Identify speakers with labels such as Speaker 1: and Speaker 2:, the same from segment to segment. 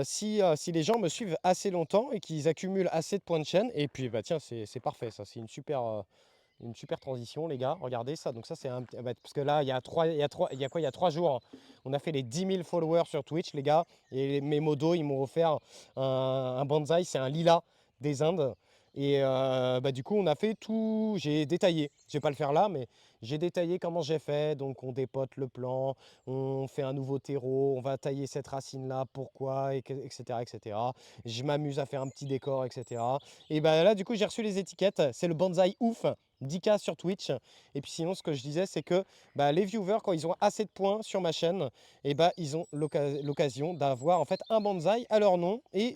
Speaker 1: si les gens me suivent assez longtemps et qu'ils accumulent assez de points de chaîne. Et puis, bah tiens, c'est parfait, ça. C'est une super transition, les gars. Regardez ça. Donc ça, parce que là, il y a quoi? Il y a 3 jours, on a fait les 10 000 followers sur Twitch, les gars. Et mes modos, ils m'ont offert un bonsaï. C'est un lilas des Indes. Et bah, du coup, on a fait tout. J'ai détaillé. Je vais pas le faire là, mais j'ai détaillé comment j'ai fait. Donc, on dépote le plan, on fait un nouveau terreau, on va tailler cette racine-là, pourquoi, etc., etc. Je m'amuse à faire un petit décor, etc. Et bah là, du coup, j'ai reçu les étiquettes. C'est le bonsaï ouf. 10K sur Twitch. Et puis sinon, ce que je disais, c'est que bah, les viewers, quand ils ont assez de points sur ma chaîne, et bah, ils ont l'occasion d'avoir en fait un bonsaï à leur nom. Et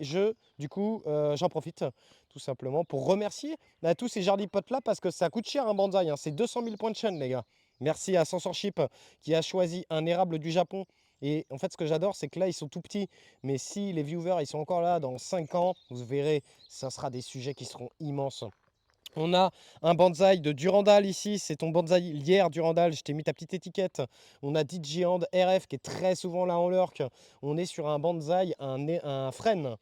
Speaker 1: du coup, j'en profite tout simplement pour remercier tous ces jardipotes-là parce que ça coûte cher un bonsaï, hein. C'est 200 000 points de chaîne, les gars. Merci à Censorship qui a choisi un érable du Japon. Et en fait, ce que j'adore, c'est que là, ils sont tout petits. Mais si les viewers, ils sont encore là dans 5 ans, vous verrez, ça sera des sujets qui seront immenses. On a un bonsaï de Durandal ici, c'est ton bonsaï lierre Durandal, je t'ai mis ta petite étiquette. On a DJ Hand RF qui est très souvent là en lurk. On est sur un bonsaï, un frêne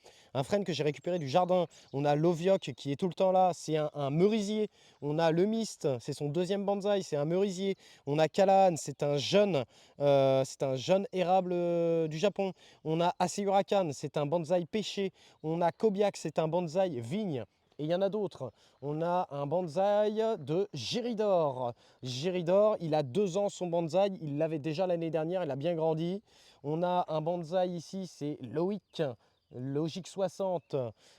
Speaker 1: que j'ai récupéré du jardin. On a l'Ovioc qui est tout le temps là, c'est un merisier. On a le Mist, c'est son deuxième bonsaï, c'est un merisier. On a Kalan, c'est un jeune érable du Japon. On a Aseyurakan, c'est un bonsaï pêché. On a Kobiak, c'est un bonsaï vigne. Et il y en a d'autres. On a un bonsaï de Géridor. Géridor, il a 2 ans son bonsaï. Il l'avait déjà l'année dernière, il a bien grandi. On a un bonsaï ici, c'est Loïc. Logique 60.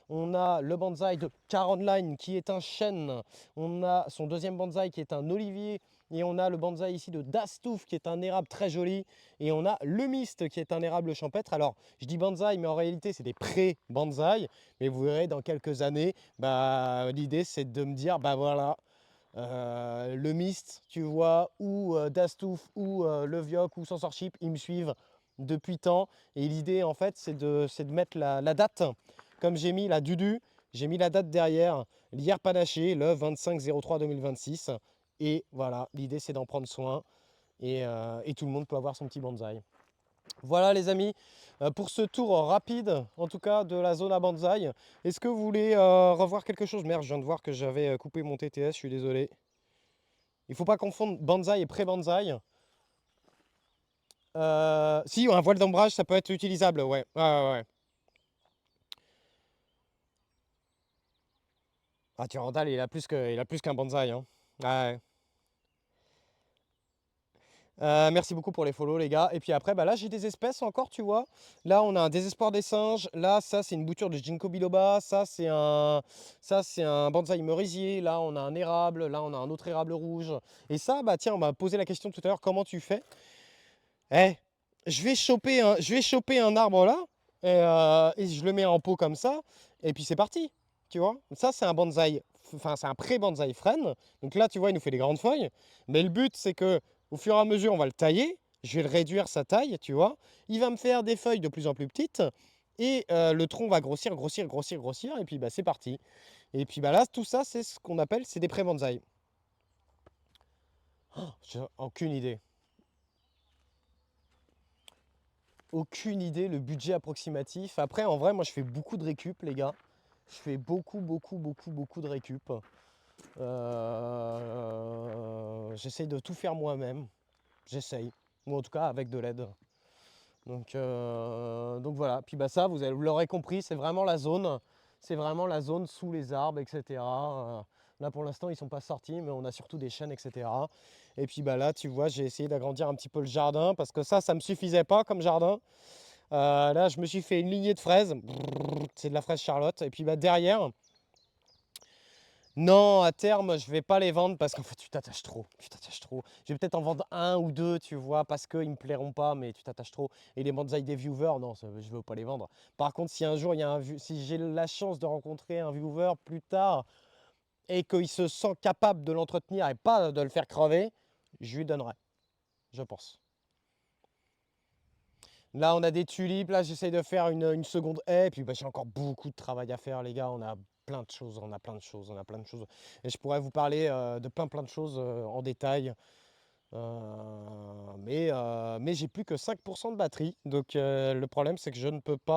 Speaker 1: On a le bonsaï de Caroline qui est un chêne. On a son deuxième bonsaï qui est un olivier. Et on a le bonsaï ici de Dastouf qui est un érable très joli. Et on a le Mist qui est un érable champêtre. Alors, je dis bonsaï, mais en réalité, c'est des pré-bonsaï. Mais vous verrez, dans quelques années, bah, l'idée, c'est de me dire, bah voilà, le Mist, tu vois, ou Dastouf, ou le Vioc, ou Censorship, ils me suivent depuis tant. Et l'idée, en fait, c'est de mettre la date. Comme j'ai mis la Dudu, j'ai mis la date derrière, l'hier panaché, le 25-03-2026. Et voilà, l'idée, c'est d'en prendre soin. Et tout le monde peut avoir son petit bonsaï. Voilà les amis, pour ce tour rapide, en tout cas de la zone à bonsaï. Est-ce que vous voulez revoir quelque chose? Merde, je viens de voir que j'avais coupé mon TTS, je suis désolé. Il faut pas confondre bonsaï et pré-bonsaï. Si, un voile d'ombrage, ça peut être utilisable, ouais. Ouais, ouais, ouais. Ah, Durandal, il a plus qu'un bonsaï, hein. Ouais. Merci beaucoup pour les follow les gars. Et puis après, bah là j'ai des espèces encore, tu vois. Là on a un désespoir des singes. Là ça c'est une bouture de Ginkgo biloba. Ça c'est un bonsaï merisier. Là on a un érable. Là on a un autre érable rouge. Et ça, bah tiens, on m'a posé la question tout à l'heure, comment tu fais? Eh, je vais choper un arbre là et je le mets en pot comme ça. Et puis c'est parti, tu vois. Ça c'est un bonsaï, enfin c'est un pré-bonsaï frêne. Donc là tu vois il nous fait des grandes feuilles. Mais le but c'est que au fur et à mesure on va le tailler. Je vais le réduire sa taille, tu vois. Il va me faire des feuilles de plus en plus petites. Et le tronc va grossir, grossir, grossir, grossir. Et puis bah c'est parti. Et puis bah là tout ça c'est ce qu'on appelle, c'est des pré-bonsaïs. Oh, j'ai aucune idée. Aucune idée, le budget approximatif. Après, en vrai, moi, je fais beaucoup de récup, les gars. Je fais beaucoup, beaucoup, beaucoup, beaucoup de récup. J'essaye de tout faire moi-même. J'essaye. Ou en tout cas, avec de l'aide. Donc voilà. Puis bah ça, vous l'aurez compris, c'est vraiment la zone. C'est vraiment la zone sous les arbres, etc. Là, pour l'instant, ils ne sont pas sortis, mais on a surtout des chênes, etc. Et puis bah là, tu vois, j'ai essayé d'agrandir un petit peu le jardin parce que ça ne me suffisait pas comme jardin. Là, je me suis fait une lignée de fraises. C'est de la fraise Charlotte. Et puis bah, derrière, non, à terme, je vais pas les vendre parce qu'en fait, tu t'attaches trop. Tu t'attaches trop. Je vais peut-être en vendre un ou deux, tu vois, parce qu'ils me plairont pas, mais tu t'attaches trop. Et les bonsaïs des viewers, non, je veux pas les vendre. Par contre, si un jour, si j'ai la chance de rencontrer un viewer plus tard et qu'il se sent capable de l'entretenir et pas de le faire crever, je lui donnerai, je pense. Là, on a des tulipes. Là, j'essaye de faire une seconde haie. Et puis, bah, j'ai encore beaucoup de travail à faire, les gars. On a plein de choses, on a plein de choses, on a plein de choses. Et je pourrais vous parler de plein de choses en détail. Mais j'ai plus que 5% de batterie. Donc, le problème, c'est que je ne peux pas.